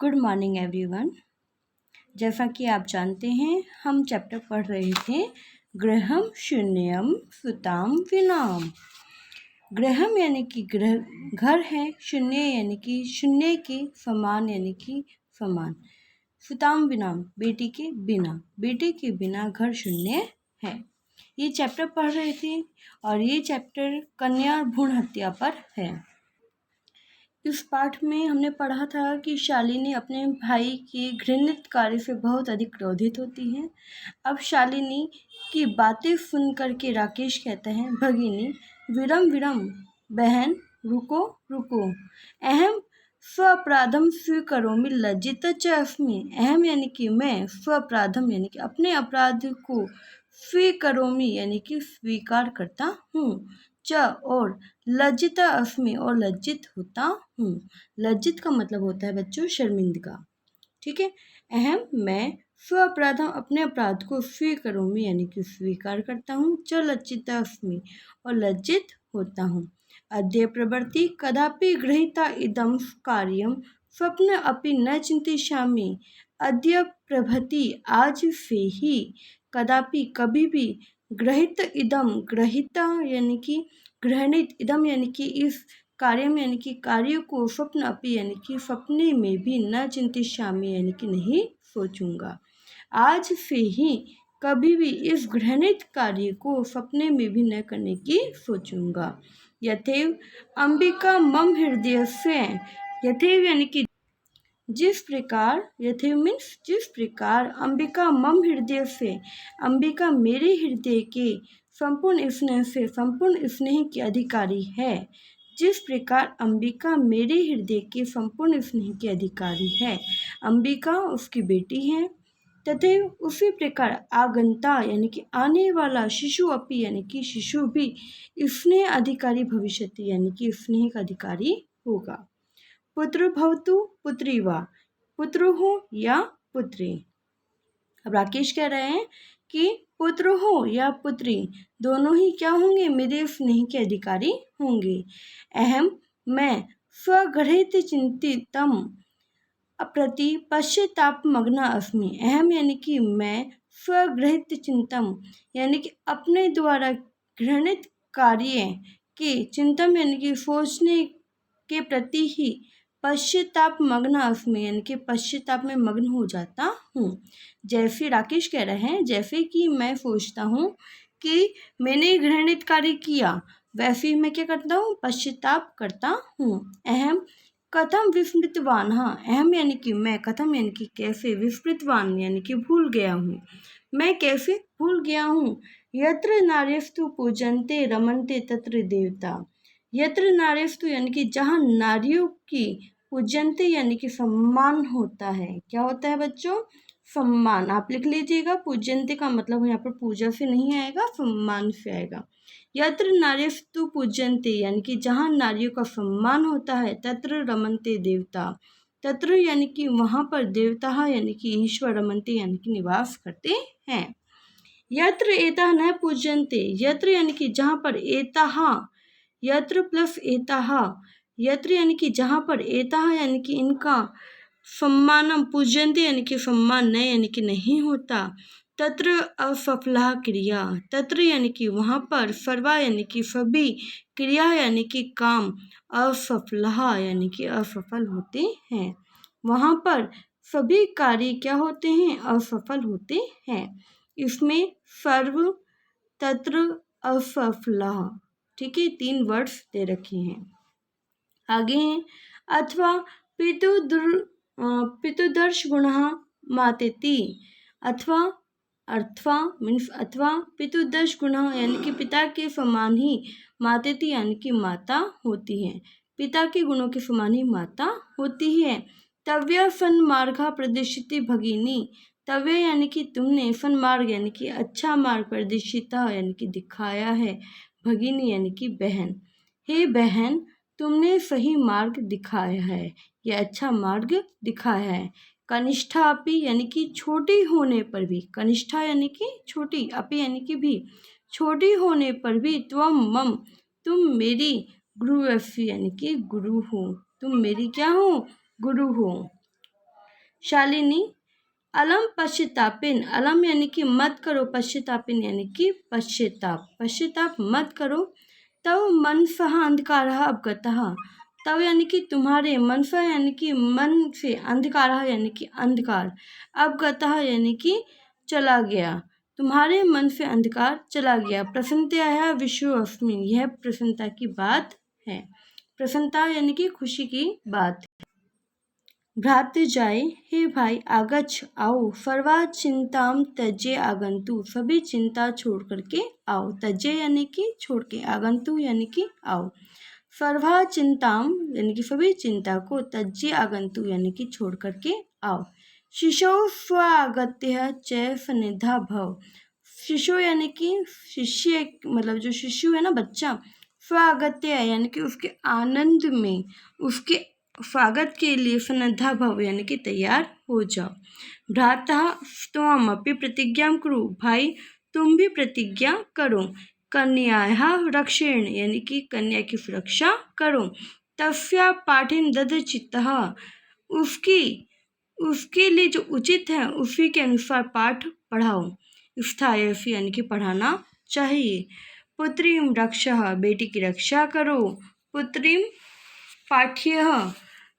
Good morning everyone. जैसा कि आप जानते हैं हम चैप्टर पढ़ रहे थे गृहम शून्यम सुताम विनाम। गृहम यानी कि घर है, शून्य यानी कि शून्य के समान यानी कि समान, सुताम विनाम बेटी के बिना घर शून्य है। ये चैप्टर पढ़ रहे थे और ये चैप्टर कन्या भ्रूण हत्या पर है। इस पाठ में हमने पढ़ा था कि शालिनी अपने भाई के घृणित कार्य से बहुत अधिक क्रोधित होती है। अब शालिनी की बातें सुन करके राकेश कहता है, भगिनी विरम विरम, बहन रुको रुको, अहम स्वअपराधम स्वीकरोमि लज्जित च अस्मि। अहम यानी कि मैं, स्वअपराधम यानी कि अपने अपराध को, स्वीकरोमि यानी कि स्वीकार करता हूँ, च और लज्जित अस्मि और लज्जित होता हूँ। लज्जित का मतलब होता है बच्चों शर्मिंदगा, ठीक है। अहम मैं, स्वअपराधम अपने अपराध को, स्वीकरोमि यानी कि स्वीकार करता हूँ, च लज्जित अस्मि और लज्जित होता हूँ। अद्य प्रवृत्ति कदापि गृहीता इदं कार्यं स्वप्न अपि न चिंतिष्यामि। अद्य प्रभृति आज से ही, कदापि कभी भी, ग्रहित इदम ग्रहिता यानी कि ग्रहणित, इदम यानी कि इस कार्य में यानी कि कार्य को, स्वप्न अपि यानी कि सपने में भी, न चिंतिष्यामि यानी कि नहीं सोचूंगा। आज से ही कभी भी इस घृणित कार्य को सपने में भी न करने की सोचूंगा। यथैव अंबिका मम हृदय से, यथैव यानी कि जिस प्रकार, यथैव मीन्स जिस प्रकार, अंबिका मम हृदय से, अंबिका मेरे हृदय के संपूर्ण स्नेह से, संपूर्ण स्नेह की अधिकारी है। जिस प्रकार अंबिका मेरे हृदय के संपूर्ण स्नेह की अधिकारी है, अंबिका उसकी बेटी है, तथा उसी प्रकार आगंता यानी कि आने वाला, शिशु अपि यानी कि शिशु भी स्नेह अधिकारी भविष्यति यानी कि स्नेह का अधिकारी होगा। पुत्र भवतु पुत्री वा, पुत्र हो या पुत्री। अब राकेश कह रहे हैं कि पुत्र हो या पुत्री दोनों ही क्या होंगे, मेरे स्नेह के अधिकारी होंगे। अहम मैं, स्वगृहीत चिंतितम अप्रति पश्चाताप मग्ना अस्मि। अहम यानी कि मैं, स्वगृहीत चिंतम यानी कि अपने द्वारा घृणित कार्य के, चिंतन यानी कि सोचने के प्रति ही, पश्चाताप मग्न अस्मि यानी कि पश्चाताप में मग्न हो जाता हूँ। जैसे राकेश कह रहे हैं, जैसे कि मैं सोचता हूँ कि मैंने घृणित कार्य किया, वैसे ही मैं क्या करता हूँ, पश्चाताप करता हूँ। अहम कथम विस्मृतवान, हाँ अहम यानी कि मैं, कथम यानी कि कैसे, विस्मृतवान यानी कि भूल गया हूँ, मैं कैसे भूल गया हूँ। यत्र नार्यस्तु पूजन्ते रमन्ते तत्र देवता। यत्र नार्यस्तु यानी कि जहाँ नारियों की, पूजन्ते यानी कि सम्मान होता है। क्या होता है बच्चों, सम्मान। आप लिख लीजिएगा, पूजन्ते का मतलब यहाँ पर पूजा से नहीं आएगा, सम्मान से आएगा। यत्र नार्यस्तु पूजन्ते यानी कि जहाँ नारियों का सम्मान होता है, तत्र रमन्ते देवता, तत्र यानी कि वहाँ पर, देवता यानी कि ईश्वर, रमन्ते यानी कि निवास करते हैं। यत्र एताः न पूजन्ते, यत्र यानी कि जहाँ पर, एताः यत्र प्लस एताः, यत्र यानी कि जहाँ पर, एताः यानी कि इनका, सम्मानम पूजन्ते यानी कि सम्मान न यानी कि नहीं होता, तत्र असफला क्रिया, तत्र यानी कि वहाँ पर, सर्वा यानी कि सभी, क्रिया यानी कि काम, असफला यानी कि असफल होते हैं। वहाँ पर सभी कार्य क्या होते हैं, असफल होते हैं। इसमें सर्व, तत्र, असफला, ठीक है, 3 वर्ड्स दे रखे हैं। आगे हैं अथवा पितुदर्श गुणः मातेति, अथवा, अथवा मीन्स अथवा, पितुदर्श गुणः यानी कि पिता के समान ही, मातेति यानी कि माता होती है, पिता के गुणों के समान ही माता होती है। तव्य सन्मार्गा प्रदिशति भगिनी, तव्य यानी कि तुमने, सन्मार्ग यानी कि अच्छा मार्ग, प्रदिशिता यानी कि दिखाया है, भगिनी यानी कि बहन, हे बहन तुमने सही मार्ग दिखाया है, यह अच्छा मार्ग दिखाया है। कनिष्ठा अपि यानी कि छोटी होने पर भी, कनिष्ठा यानी कि छोटी, अपि यानी कि भी, छोटी होने पर भी, त्वम मम तुम मेरी, गुरुवसी यानी कि गुरु हो, तुम मेरी क्या हो, गुरु हो। शालिनी अलम पश्चातापिन, अलम यानी कि मत करो, पश्चातापिन यानी कि पश्चाताप मत करो। तव मनसः अंधकारः अपगतः, तव यानी कि तुम्हारे, मनसः यानी कि मन से, अंधकारः यानी कि अंधकार, अपगतः यानी कि चला गया, तुम्हारे मन से अंधकार चला गया। प्रसन्नतया विषयो अस्मि, यह प्रसन्नता की बात है। प्रसन्नता यानी कि खुशी की बात। भ्रातृजाय, हे भाई आगच्छ आओ, सर्वा चिंताम त्यज्य आगंतु, सभी चिंता छोड़ करके आओ। त्यज्य यानी कि छोड़ के, आगंतु यानी कि आओ। सर्वा चिंताम यानी कि सभी चिंता को, त्यज्य आगंतु यानी कि छोड़ करके आओ। शिशो स्वागत्य च सन्निधा भव, शिशु यानी कि शिष्य, मतलब जो शिशु है ना, बच्चा, स्वागत्य यानी कि उसके आनंद में, उसके स्वागत के लिए सन्निधा भव यानी कि तैयार हो जाओ। भ्रातः त्वमपि प्रतिज्ञां कुरु, भाई तुम भी प्रतिज्ञा करो। कन्यायाः रक्षेण यानी कि कन्या की सुरक्षा करो। तस्या पाठेन ददचित्तः, उसके लिए जो उचित है उसी के अनुसार पाठ पढ़ाओ। स्थायसी यानी कि पढ़ाना चाहिए। पुत्रीं रक्षः, बेटी की रक्षा करो। पुत्रीं पाठ्यः,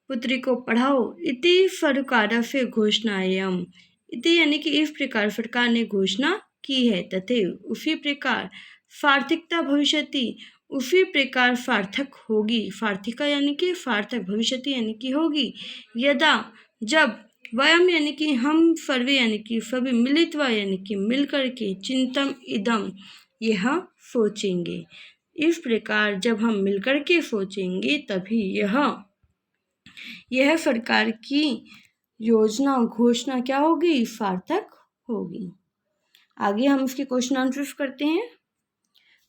पुत्री को पढ़ाओ। इति सर्वकारस्य घोषणायाम्, इति यानी कि इस प्रकार सरकार ने घोषणा की है। तथैव उसी प्रकार, सार्थिकता भविष्यति, उसी प्रकार सार्थक होगी। सार्थिका यानी कि सार्थक, भविष्यति यानी कि होगी। यदा जब, वयम यानी कि हम, सर्वे यानी कि सभी, मिलित्वा यानी कि मिल करके, चिंतम इदम यह सोचेंगे। इस प्रकार जब हम मिलकर के सोचेंगे तभी यह सरकार की योजना, घोषणा क्या होगी, सार्थक होगी। आगे हम इसके क्वेश्चन आंसर्स करते हैं।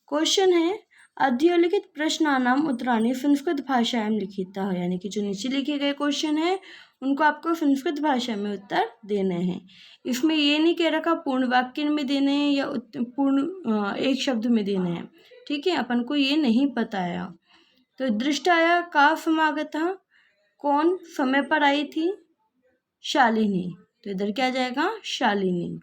क्वेश्चन है अध्योलिखित प्रश्नानाम उत्तराणि संस्कृत भाषायां लिखितः, यानी कि जो नीचे लिखे गए क्वेश्चन है उनको आपको संस्कृत भाषा में उत्तर देने हैं। इसमें ये नहीं कह रखा पूर्ण वाक्य में देने हैं या पूर्ण एक शब्द में देने हैं, ठीक है, अपन को ये नहीं बताया। तो दृष्टाया का समागतः, कौन समय पर आई थी, शालिनी, तो इधर क्या जाएगा, शालिनी।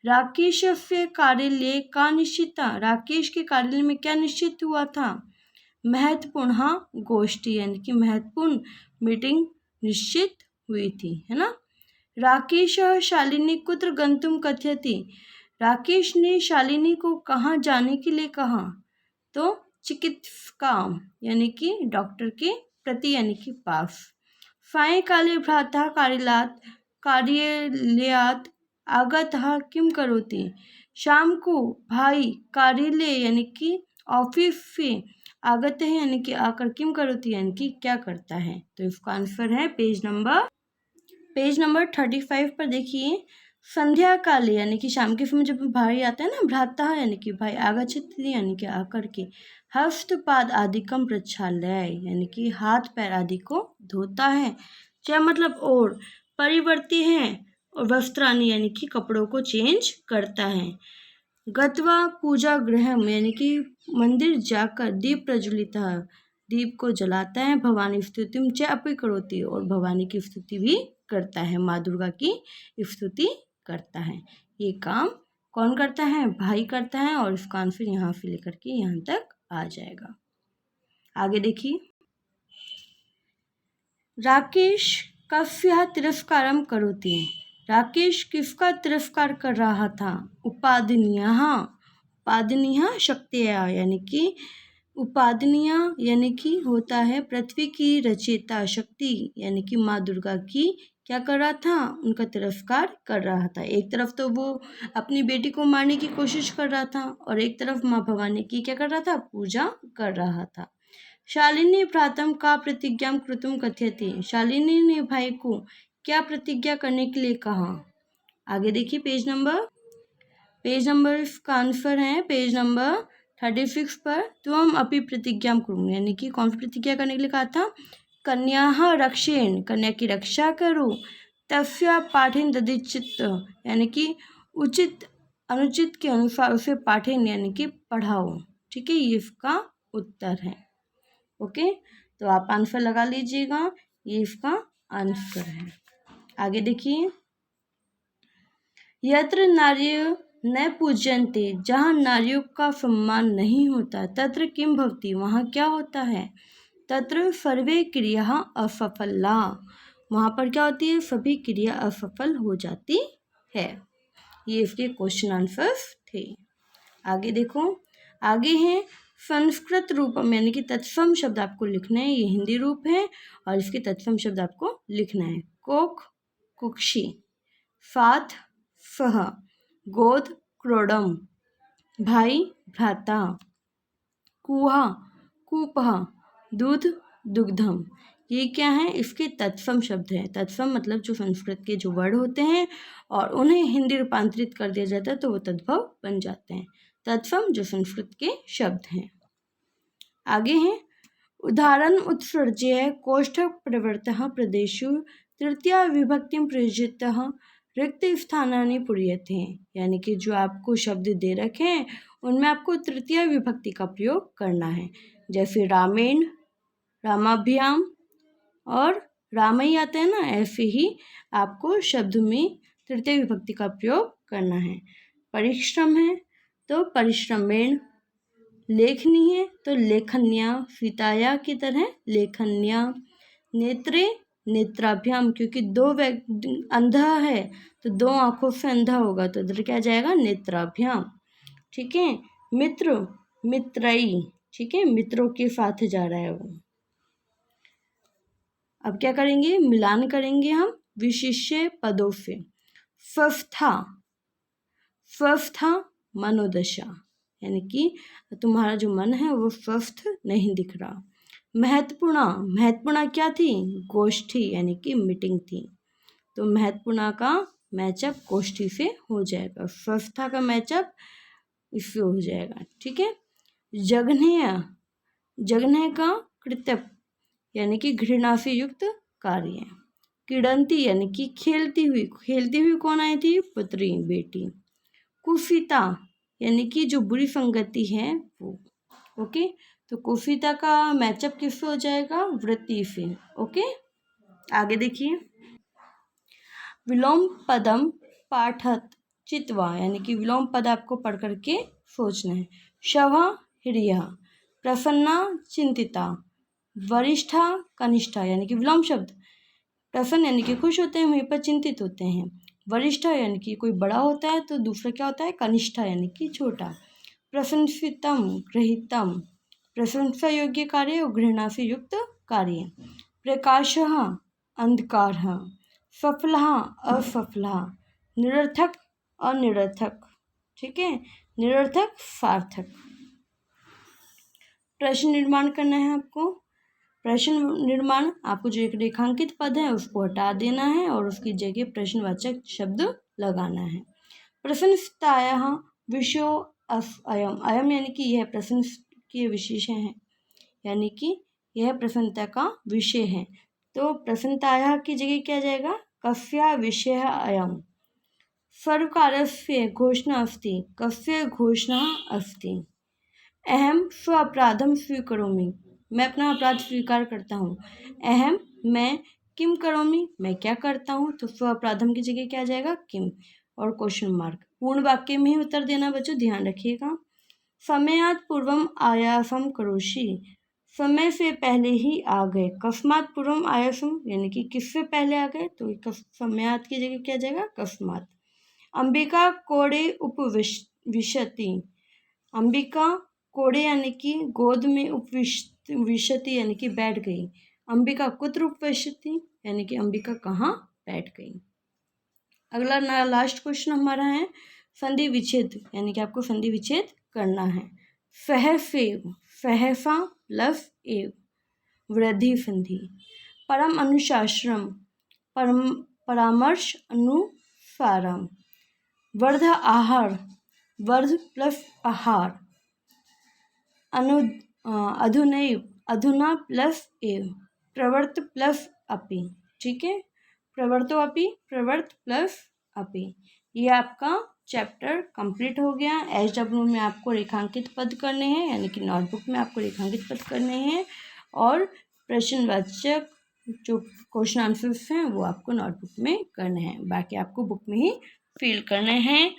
राकेश से कार्यालय का निश्चिता, राकेश के कार्यालय में क्या निश्चित हुआ था, महत्वपूर्ण, हाँ, गोष्ठी यानी कि महत्वपूर्ण मीटिंग निश्चित हुई थी, है ना। राकेश शालिनी कुत्र गंतुम कथयति, राकेश ने शालिनी को कहाँ जाने के लिए कहा, तो चिकित्सका यानी कि डॉक्टर के प्रति यानी कि पास। सायंकाले भ्राता कार्यालयात् आगतः किम करोति, शाम को भाई कार्यालय यानी कि ऑफिस से आगत है यानी कि आकर किम करोति यानी कि क्या करता है। तो इसका आंसर है पेज नंबर 35 पर देखिए। संध्या काले यानी कि शाम के समय जब भाई आता है ना, भ्राता यानी कि भाई, आगच्छति यानी कि आकर के, हस्तपाद आदिकम प्रक्षालय यानी कि हाथ पैर आदि को धोता है। क्या मतलब और, परिवर्ती है, और वस्त्रानि यानी कि कपड़ों को चेंज करता है। गत्वा पूजा गृहम यानी कि मंदिर जाकर दीप प्रज्वलिता, दीप को जलाता है। भवानी स्तुतिम च अपि करोति, और भवानी की स्तुति भी करता है, माँ दुर्गा की स्तुति करता है। ये काम कौन करता है, भाई करता है, और इसका आंसर यहाँ से लेकर के यहाँ तक आ जाएगा। आगे देखिए। राकेश कस्य तिरस्कारम करोति, राकेश किसका तिरस्कार कर रहा था, उपादिन्यः, उपादिन्यः शक्तिया यानी कि उपादिन्य यानी कि होता है पृथ्वी की रचयिता, शक्ति यानी कि माँ दुर्गा की क्या कर रहा था, उनका तिरस्कार कर रहा था। एक तरफ तो वो अपनी बेटी को मारने की कोशिश कर रहा था और एक तरफ माँ भवानी की क्या कर रहा था, पूजा कर रहा था। शालिनी प्रातम का प्रतिज्ञा कृतुम कथयति, शालिनी ने भाई को क्या प्रतिज्ञा करने के लिए कहा। आगे देखिए पेज नंबर इसका आंसर है पेज नंबर 36 पर। त्वम अपि प्रतिज्ञा कुरु यानी कि कौन सी प्रतिज्ञा करने के लिए कहा था, कन्या रक्षेण, कन्या की रक्षा करो। तस्या पाठेन दधिचित यानी कि उचित अनुचित के अनुसार उसे पाठेन यानी कि पढ़ाओ। ठीक है, ये इसका उत्तर है। ओके, तो आप आंसर लगा लीजिएगा, ये इसका आंसर है। आगे देखिए, यत्र नार्य न पूज्यन्ते, जहाँ नारियों का सम्मान नहीं होता, तत्र किम भवति, वहाँ क्या होता है, तत्र सर्वे क्रिया असफला, वहाँ पर क्या होती है, सभी क्रिया असफल हो जाती है। ये इसके क्वेश्चन आंसर्स थे। आगे देखो, आगे है संस्कृत रूपम, यानी कि तत्सम शब्द आपको लिखना है, ये हिंदी रूप है और इसके तत्सम शब्द आपको लिखना है। कोक कुक्षी, फाथ फह, गोद क्रोडम, भाई भ्राता, कुहा कूपहा, दूध दुग्धम। ये क्या है, इसके तत्सम शब्द हैं। तत्सम मतलब जो संस्कृत के जो वर्ड होते हैं और उन्हें हिंदी रूपांतरित कर दिया जाता है तो वो तद्भव बन जाते हैं। तत्सम जो संस्कृत के शब्द हैं। आगे हैं, उदाहरण उत्सृज्य कोष्ठक प्रवृत्तः प्रदेशु तृतीया विभक्तिं प्रयुज्यतः रिक्त स्थानानि पूर्यते हैं, यानी कि जो आपको शब्द दे रखे हैं उनमें आपको तृतीय विभक्ति का प्रयोग करना है। जैसे रामेण, रामाभ्याम और रामई आता है ना, ऐसे ही आपको शब्द में तृतीय विभक्ति का प्रयोग करना है। परिश्रम है तो परिश्रमेण, लेखनी है तो लेखन्या, सीताया की तरह लेखन्या, नेत्रे नेत्राभ्याम, क्योंकि अंधा है तो दो आंखों से अंधा होगा तो इधर क्या जाएगा, नेत्राभ्याम। ठीक है, मित्र मित्रई, ठीक है, मित्रों के साथ जा रहा है वो। अब क्या करेंगे, मिलान करेंगे हम विशिष्य पदों से। स्वस्था, स्वस्था मनोदशा, यानी कि तुम्हारा जो मन है वो स्वस्थ नहीं दिख रहा। महत्वपूर्ण, महत्वपूर्ण क्या थी, गोष्ठी, यानी कि मीटिंग थी, तो महत्वपूर्ण का मैचअप गोष्ठी से हो जाएगा, स्वस्थता का मैचअप इससे हो जाएगा। ठीक है, जघन्य, जघन्य का कृत्य, यानी कि घृणा से युक्त कार्य। क्रीडंती, यानी कि खेलती हुई, खेलती हुई कौन आई थी, पुत्री, बेटी। कुफिता, यानी कि जो बुरी संगति है वो। ओके, तो कुफिता का मैचअप किससे हो जाएगा, वृत्ति से। ओके, आगे देखिए, विलोम पदम पाठत चित्वा, यानी कि विलोम पद आपको पढ़ करके सोचना है। शवा हिरिया, प्रसन्ना चिंतिता, वरिष्ठा कनिष्ठा, यानी कि विलोम शब्द। प्रसन्न यानी कि खुश होते हैं, वहीं पर चिंतित होते हैं। वरिष्ठा यानी कि कोई बड़ा होता है तो दूसरा क्या होता है, कनिष्ठा यानी कि छोटा। प्रशंसितम गृहीतम, प्रशंसा योग्य कार्य और घृणा से युक्त कार्य। प्रकाशः अंधकारः, सफलः असफलः, निरर्थक अनिरर्थक। ठीक है, निरर्थक सार्थक। प्रश्न निर्माण करना है आपको। प्रश्न निर्माण, आपको जो एक रेखांकित पद है उसको हटा देना है और उसकी जगह प्रश्नवाचक शब्द लगाना है। प्रशंसतायाः विषयो अयम, अयम यानी कि यह प्रश्न के विशेषण है, यानी कि यह प्रसन्नता का विषय है, तो प्रसन्नतायाः की जगह क्या जाएगा, कस्य विषयः अयम। सर्वकारस्य घोषणा अस्ति, कस्य घोषणा अस्ति। अहम स्व अपराधम स्वीकरोमि, मैं अपना अपराध स्वीकार करता हूँ। अहम मैं, किम करोमि मैं क्या करता हूँ, तो स्व अपराधम की जगह क्या जाएगा, किम और क्वेश्चन मार्क। पूर्ण वाक्य में ही उत्तर देना बच्चों, ध्यान रखिएगा। समयात् पूर्वम आयासम करोषि, समय से पहले ही आ गए। कस्मात् पूर्वम आयासम, यानी कि किससे पहले आ गए, तो समयात् की जगह क्या जाएगा, कस्मात्। अंबिका कोड़े उपविशति, अंबिका कोड़े यानी कि गोद में, उपविशति यानी कि बैठ गई। अंबिका कुत्र उपविशति, यानी कि अंबिका कहाँ बैठ गई। अगला लास्ट क्वेश्चन हमारा है संधि विच्छेद, यानी कि आपको संधि विच्छेद करना है। सहसेव, सहसा प्लस एव, वृद्धि संधि। परम अनुशास्त्रम, परामर्श अनुसारम। वर्ध आहार, वर्ध प्लस आहार। अधुनैव, अधुना प्लस एव, प्रवर्त प्लस अपि। ठीक है, प्रवर्तो अपि, प्रवर्त प्लस अपि। ये आपका चैप्टर कंप्लीट हो गया। SW में आपको रेखांकित पद करने हैं, यानी कि नोटबुक में आपको रेखांकित पद करने हैं और प्रश्नवाचक जो क्वेश्चन आंसर्स हैं वो आपको नोटबुक में करने हैं, बाकी आपको बुक में ही फिल करने हैं।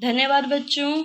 धन्यवाद बच्चों।